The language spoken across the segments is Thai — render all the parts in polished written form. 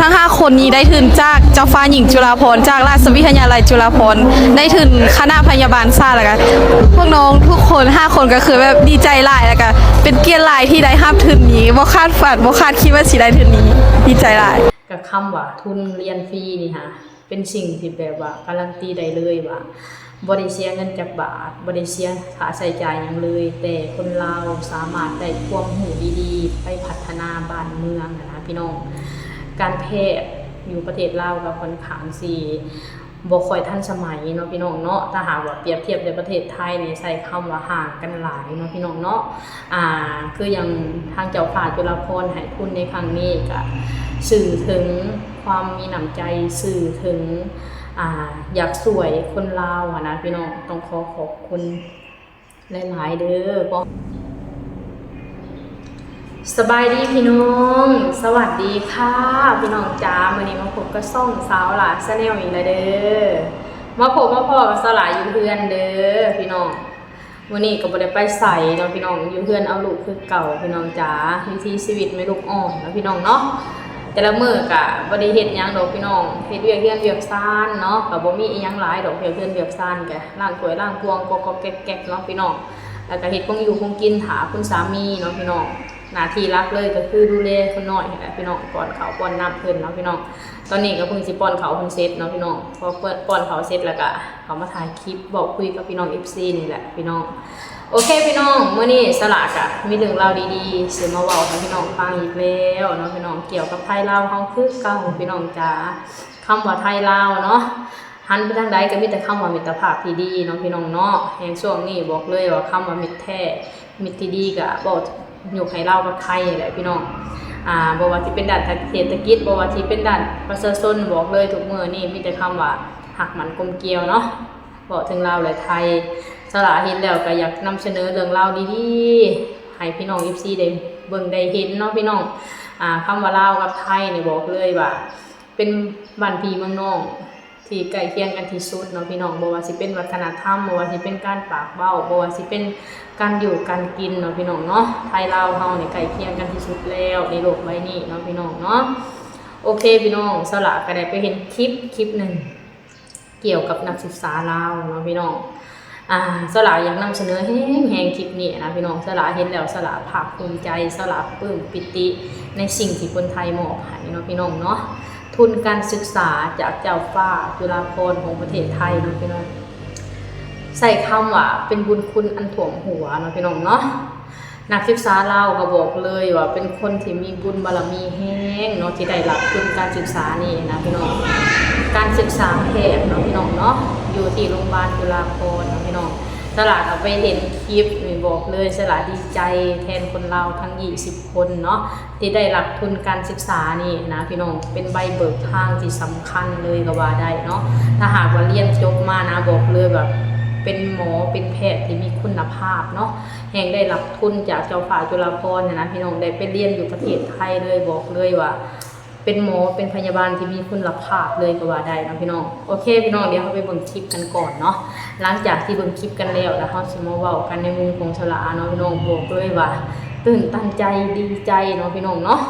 ทั้ง5คนนี้ได้ทุนจากเจ้าฟ้าหญิงจุฬาภรณ์จากราชวิทยาลัยจุฬาภรณ์ได้ทุนคณะพยาบาลศาสตร์แล้วก็พวกน้องทุกคน5คนก็คือแบบดีใจหลายแล้วก็เป็นเกียรติหลายที่ได้รับทุนนี้บ่คาดฝันบ่คาดคิดว่าสิได้ทุนนี้ดีใจหลายกับคำว่าทุนเรียนฟรีนี่ค่ะเป็นสิ่งที่แบบว่าการันตีได้เลยว่าบ่ได้เสียเงินจากบาทบ่ได้เสียค่าใช้จ่ายหยังเลยแต่คนลาวสามารถได้ความรู้ดีๆไปพัฒนาบ้านเมืองนะพี่น้องการแพทย์อยู่ประเทศลาวก็ค่อนข้างสิบ่ค่อยทันสมัยเนาะพี่น้องเนาะถ้าหากว่าเปรียบเทียบในประเทศไทยนี่ใช้คำว่าห่างกันหลายเนาะพี่น้องเนาะคืออย่างทางเจ้าฟ้าจุฬาภรณ์ให้ทุนในครั้งนี้ก็สื่อถึงความมีน้ำใจสื่อถึงอยากสวยคนลาวนะพี่น้องต้องขอบคุณหลายๆเด้อสบายดีพี่น้องสวัสดีค่ะพี่น้องจ้ามื้อนี้มาพบกับซ่องสาวหลาชาแนลอีกแล้วเด้อมาพบมาพ่อกับสาวหลาอยู่เพื่อนเด้อพี่น้องวันนี้ก็บ่ได้ไปใส่เนาะพี่น้องอยู่เพื่อนเอาลูกคือเก่าพี่น้องจ้าวิถีชีวิตไม่ลูกอ่อนนะพี่น้องเนาะแต่ละมื้อก็บ่ได้เฮ็ดหยังดอกพี่น้องเฮ็ดเวียกซ่านเนาะก็บ่มีอีหยังหลายดอกเวียกซ่านก็ล้างถ้วยล้างพวงก็แก๊กๆเนาะพี่น้องแล้วก็เฮ็ดคงอยู่คงกินหาคุณสามีเนาะพี่น้องหน้าที่รักเลยก็คือดูแลคนน้อยนี่แหละพี่น้องป้อนข้าวป้อนน้ำเพิ่นเนาะพี่น้องตอนนี้ก็เพิ่งสิป้อนข้าวเพิ่นเสร็จเนาะพี่น้องพอป้อนข้าวเสร็จแล้วก็เขามาถ่ายคลิปบอกคุยกับพี่น้อง FC นี่แหละพี่น้องโอเคพี่น้องมื้อนี้สลากอ่ะมีเรื่องราวดีๆสิมาเว้าให้พี่น้องฟังอีกแล้วเนาะพี่น้องเกี่ยวกับไทยลาวเฮาคือเก่าพี่น้องจ๋าคำว่าไทยลาวเนาะหันไปทางใดก็มีแต่คำว่ามิตรภาพที่ดีเนาะพี่น้องเนาะแห่งช่วงนี้บอกเลยว่าคำว่ามิตรแท้มิตรที่ดีก็บอกยกให้เรากับไทยแหละพี่น้องบอกว่าที่เป็นด้านเศรษฐกิจบอกว่าที่เป็นด้านประชาชนบอกเลยทุกมื้อนี่มีแต่คำว่าหักมันกลมเกลียวเนาะบอกถึงเราและไทยสละเห็นแล้วก็อยากนำเสนอเรื่องราวดีๆให้พี่น้อง FC ได้เบิ่งได้เห็นเนาะพี่น้องคำว่าลาวกับไทยนี่บอกเลยว่าเป็นบ้านพี่เมืองน้องที่ใกล้เคียงกันที่สุดเนาะพี่น้องบ่ว่าสิเป็นวัฒนธรรมบ่ว่าสิเป็นการปากเว้าบ่ว่าสิเป็นการอยู่การกินเนาะพี่น้องเนาะไทยลาวเฮานี่ใกล้เคียงกันที่สุดแล้วในโลกใบนี้เนาะพี่น้องเนาะโอเคพี่น้องสละก็ได้ไปเห็นคลิปนึงเกี่ยวกับนักศึกษาลาวเนาะพี่น้องสละอยากนำเสนอแห่งคลิปนี้นะพี่น้องสละเห็นแล้วสละภาคภูมิใจสละปลื้มปิติในสิ่งที่คนไทยมอบให้เนาะพี่น้องเนาะทุนการศึกษาจากเจ้าฟ้าจุฬาภรณ์ของประเทศไทยเนาะพี่น้องใส่คำว่าเป็นบุญคุณอันถ่วมหัวเนาะพี่น้องเนาะนักศึกษาเราก็บอกเลยว่าเป็นคนที่มีบุญบารมีแห้งเนาะที่ได้รับทุนการศึกษานี่นะพี่น้องการศึกษาแพทย์เนาะพี่น้องเนาะอยู่ที่โรงพยาบาลจุฬาภรณ์เนาะพี่น้องสลาเอาไปเห็นคลิปนี่บอกเลยสลาดีใจแทนคนเราทั้ง20คนเนาะที่ได้รับทุนการศึกษานี่นะพี่น้องเป็นใบเบิกทางที่สำคัญเลยก็ว่าได้เนาะถ้าหากว่าเรียนจบมานะบอกเลยแบบเป็นหมอเป็นแพทย์ที่มีคุณภาพเนาะแห่งได้รับทุนจากเจ้าฟ้าจุฬาภรณ์นะพี่น้องได้ไปเรียนอยู่ประเทศไทยเลยบอกเลยว่าเป็นหมอเป็นพยาบาลที่มีคุณภาพเลยก็ว่าได้นะพี่น้องโอเคพี่น้องเดี๋ยวเราไปเบิ่งคลิปกันก่อนเนาะหลังจากที่เบิ่งคลิปกันแล้วเราสิมาเว้ากันในมุมของสละเนาะพี่น้องบอกเลยว่าตื่นตันใจดีใจเนาะพี่น้องเนาะ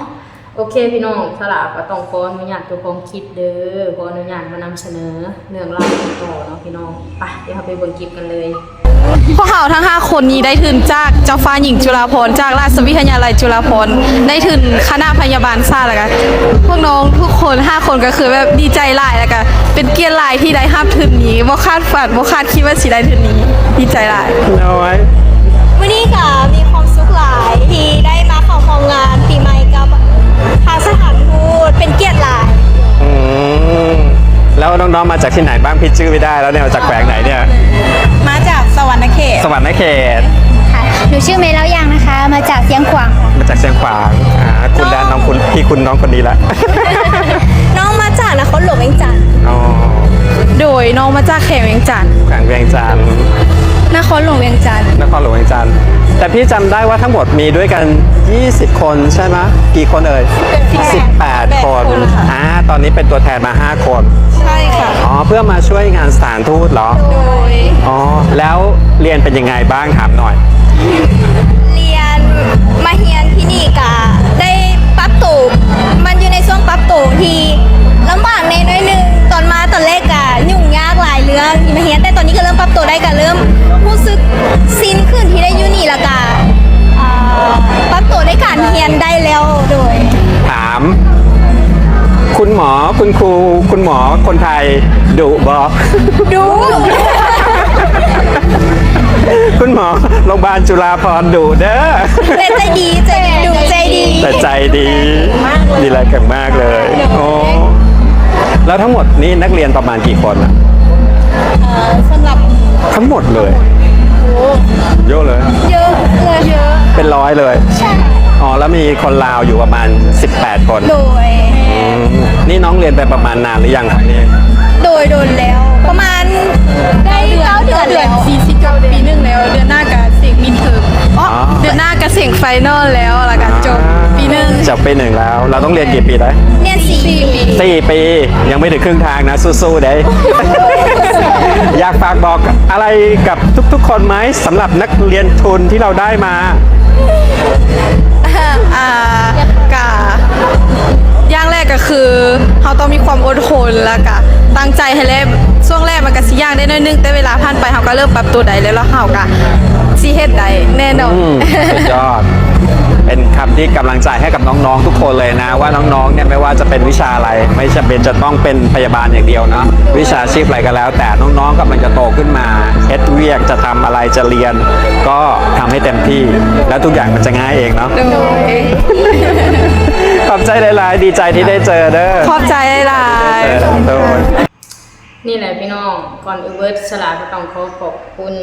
โอเคพี่น้องสละก็ต้องขออนุญาตตัวของคลิปเด้อขออนุญาตมานำเสนอเรื่องราวต่อเนาะพี่น้องไปเดี๋ยวเราไปเบิ่งคลิปกันเลยพวกเขาทั้ง5คนนี้ได้ทุนจากเจ้าฟ้าหญิงจุฬาภรณ์จากราชวิทยาลัยจุฬาภรณ์ได้ทุนคณะพยาบาลศาสตร์แล้วก็พวกน้องทุกคน5คนก็คือแบบดีใจหลายแล้วก็เป็นเกียรติหลายที่ได้รับทุนนี้บ่คาดฝันบ่คาดคิดว่าสิได้ทุนนี้ดีใจหลายเอาไว้วันนี้ค่ะมีความสุขหลายที่ได้มาเข้าร่วมงานปีใหม่กับทางสถานทูตเป็นเกียรติหลายแล้วน้องๆมาจากที่ไหนบ้างพี่ชื่อไม่ได้แล้วเนี่ยมาจากแขวงไหนเนี่ยมาจากสวรรณเขตสวรรณเขตค่ะหนูชื่อเมย์แล้วยังนะคะมาจากเชียงขวางค่ะมาจากเชียงขวางคุณและน้องคุณพี่คุณน้องคนนี้ละ น้องมาจากนครหลวงเวียงจันทร์อ๋อโดยน้องมาจากเขตเวียงจันทร์แขวงเวียงจันทร์นครหลวงเวียงจันทร์นครหลวงเวียงจันทร์แต่พี่จำได้ว่าทั้งหมดมีด้วยกัน20คนใช่ไหมกี่คนเอ่ย18คนตอนนี้เป็นตัวแทนมา5คนใช่ค่ะเพื่อมาช่วยงานสถานทูตเหรอโดยแล้วเรียนเป็นยังไงบ้างถามหน่อยเรียนมาเรียนที่นี่กะได้ปรับตัวมันอยู่ในช่วงปรับตัวที่ คุณครูคุณหมอคนไทยดุบอ ดู คุณหมอโรงพยาบาลจุฬาภรณ์ดุเด้อ แต่ใจดีใจดูใจดี แต่ใจดีดีแลกันมากเลยโอ้แล้วทั้งหมดนี้นักเรียนประมาณกี่คนอะ สำหรับ ทั้งหมดเลยเยอะเลย เยอะเลยเยอะ เป็นร้อยเลย ใช่ อ๋อแล้วมีคนลาวอยู่ประมาณ18 คน โดย อืมนี่น้องเรียนไปประมาณนานหรือยังครับนี่ โดนแล้ว ประมาณได้9 เดือนแล้ว 40จบปีหนึ่งแล้ว เดือนหน้าก็เสียงมินเทอมเดือนหน้าก็เสียงไฟนอลแล้วแล้วก็จบปีหนึ่ง จบปีหนึ่งแล้ว เราต้องเรียนกี่ปีได้ เนี่ย4 ปี 4 ปียังไม่ถึงครึ่งทางนะสู้ๆเด้ อยากฝากบอกอะไรกับทุกๆ คนไหมสำหรับนักเรียนทุนที่เราได้มา กะอย่างแรกก็คือเราต้องมีความอดทนแล้วก็ตั้งใจให้แล้วช่วงแรกมันก็สิยากได้น้อยนึงแต่เวลาผ่านไปเราก็เริ่มปรับตัวได้แล้วเราก็สิเฮ็ดได้แน่นอน สุดยอด เป็นคำที่กำลังใจให้กับน้องๆทุกคนเลยนะ ว่าน้องๆเนี่ยไม่ว่าจะเป็นวิชาอะไร ไม่จำเป็นจะต้องเป็นพยาบาลอย่างเดียวเนาะวิชาชีพอะไรก็แล้ว แต่น้องๆกำลังจะโตขึ้นมาเฮ็ดเวียกจะทำอะไรจะเรียน ก็ทำให้เต็มที่แล้วทุกอย่างมันจะง่ายเองเนาะ โดย ขอบใจหลายๆดีใจที่ได้เจอเด้อ ขอบใจหลาย เจอโดย นี่แหละพี่น้องก่อนเบิร์ดสลาก็ต้องขอบคุณ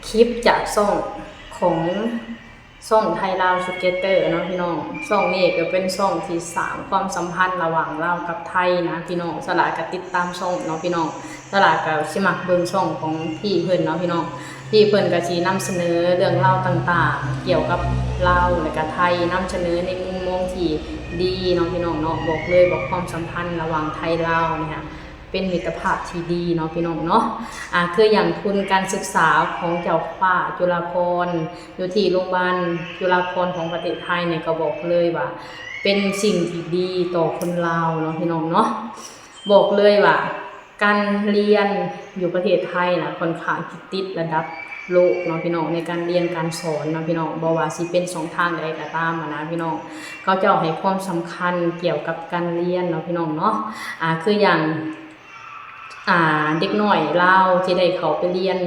คลิปจากช่องของช่องไทยลาวสเก็ตเตอร์เนาะพี่น้องช่องนี้ก็เป็นช่องที่สร้างความสัมพันธ์ระหว่างลาวกับไทยนะพี่น้องสลาก็ติดตามช่องเนาะพี่น้องสลาก็สิมักเบิ่งช่องของพี่เพิ่นเนาะพี่น้องพี่เพิ่นก็สินำเสนอเรื่องราวต่างๆเกี่ยวกับลาวและก็ไทยนำเสนอในมุมมองที่ดีเนาะพี่น้องเนาะบอกเลยบอกความสัมพันธ์ระหว่างไทยลาวเนี่ยเป็นมิตรภาพที่ดีเนาะพี่น้องเนาะคืออย่างทุนการศึกษาของเจ้าฟ้าจุฬาภรณ์อยู่ที่โรงพยาบาลจุฬาภรณ์ของประเทศไทยเนี่ยก็บอกเลยว่าเป็นสิ่งที่ดีต่อคนลาวเนาะพี่น้องเนาะบอกเลยว่าการเรียนอยู่ประเทศไทยนะค่อนข้างติดระดับโลกเนาะพี่น้องในการเรียนการสอนเนาะพี่น้องบ่ว่าสิเป็น2 ทางใดก็ตามนะพี่น้องเขาจะให้ความสำคัญเกี่ยวกับการเรียนเนาะพี่น้องเนาะคืออย่างเด็กน้อยลาวที่ได้เขาไปเรียน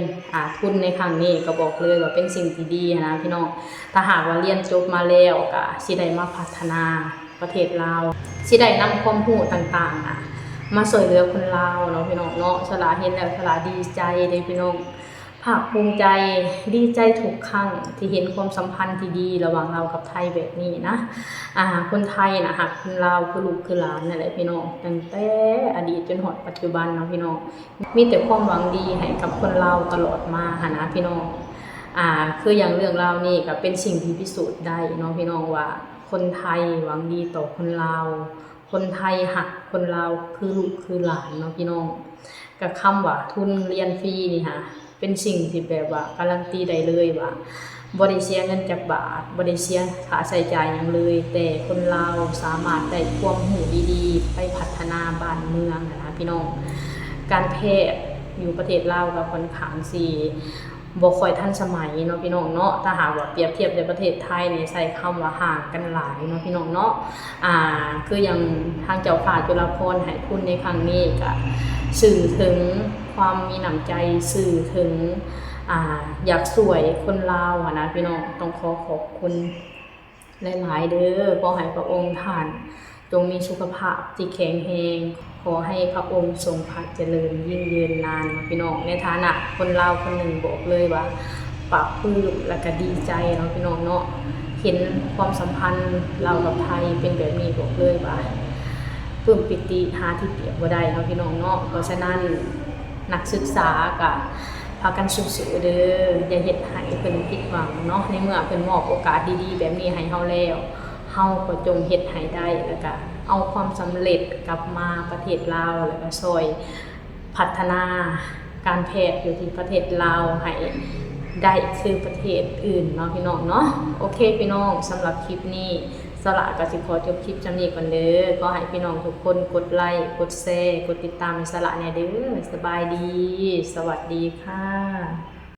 ทุนในครั้งนี้ก็บอกเลยว่าเป็นสิ่งที่ดีนะพี่น้องถ้าหากว่าเรียนจบมาแล้วก็สิได้มาพัฒนาประเทศลาวสิได้นำความรู้ต่างๆมาช่วยเหลือคนลาวเนาะพี่น้องเนาะสลาเห็นแล้วสลาดีใจเลยพี่น้องภาคภูมิใจดีใจทุกครั้งที่เห็นความสัมพันธ์ที่ดีระหว่างเรากับไทยแบบนี้นะคนไทยนะหักคนลาวคือลูกคือหลานนั่นแหละพี่น้องตั้งแต่อดีตจนหอดปัจจุบันเนาะพี่น้องมีแต่ความหวังดีให้กับคนลาวตลอดมาหานะพี่น้องคืออย่างเรื่องราวนี้ก็เป็นสิ่งที่พิสูจน์ได้เนาะพี่น้องว่าคนไทยหวังดีต่อคนลาวคนไทยหักคนลาวคือลูกคือหลานเนาะพี่น้องกับคำว่าทุนเรียนฟรีนี่ค่ะเป็นสิ่งที่แบบว่าการันตีได้เลยว่าบ่ได้เสียเงินจากบาทบ่ได้เสียค่าใช้จ่ายหยังเลยแต่คนลาวสามารถได้ความรู้ดีๆไปพัฒนาบ้านเมืองนะพี่น้องการแพทย์อยู่ประเทศลาวก็ค่อนข้างสิบ่ค่อยทันสมัยเนาะพี่น้องเนาะถ้าหากว่าเปรียบเทียบในประเทศไทยนี่ใช้คำว่าห่างกันหลายเนาะพี่น้องเนาะคืออย่างทางเจ้าฟ้าจุฬาภรณ์ให้ทุนในครั้งนี้ก็สื่อถึงความมีน้ำใจสื่อถึงอยากสวยคนลาวนะพี่น้องต้องขอบคุณหลายๆเด้อขอให้พระองค์ท่านจงมีสุขภาพที่แข็งแรงขอให้พระองค์ทรงพระเจริญยิ่งยืนนานพี่น้องในฐานะคนลาวคนหนึ่งบอกเลยว่าปรับปลื้มและก็ดีใจเนาะพี่น้องเนาะเห็นความสัมพันธ์เรากับไทยเป็นแบบนี้บอกเลยว่าปลื้มปิติหาที่เปรียบบ่ได้เนาะพี่น้องเนาะเพราะฉะนั้นนักศึกษาก็พากันสู้ๆเด้ออย่าเฮ็ดให้เพิ่นผิดหวังเนาะในเมื่อเพิ่นมอบโอกาสดีๆแบบนี้ให้เฮาแล้วเฮาก็จงเฮ็ดให้ได้แล้วก็เอาความสำเร็จกลับมาประเทศลาวแล้วก็ช่วยพัฒนาการแพทย์อยู่ที่ประเทศลาวให้ได้คือประเทศอื่นเนาะพี่น้องเนาะโอเคพี่น้องสำหรับคลิปนี้สละก็สิขอจบคลิปจำนี้ก่อนเด้อขอให้พี่น้องทุกคนกดไลค์กดแชร์กดติดตามสละแน่เด้อสบายดีสวัสดีค่ะ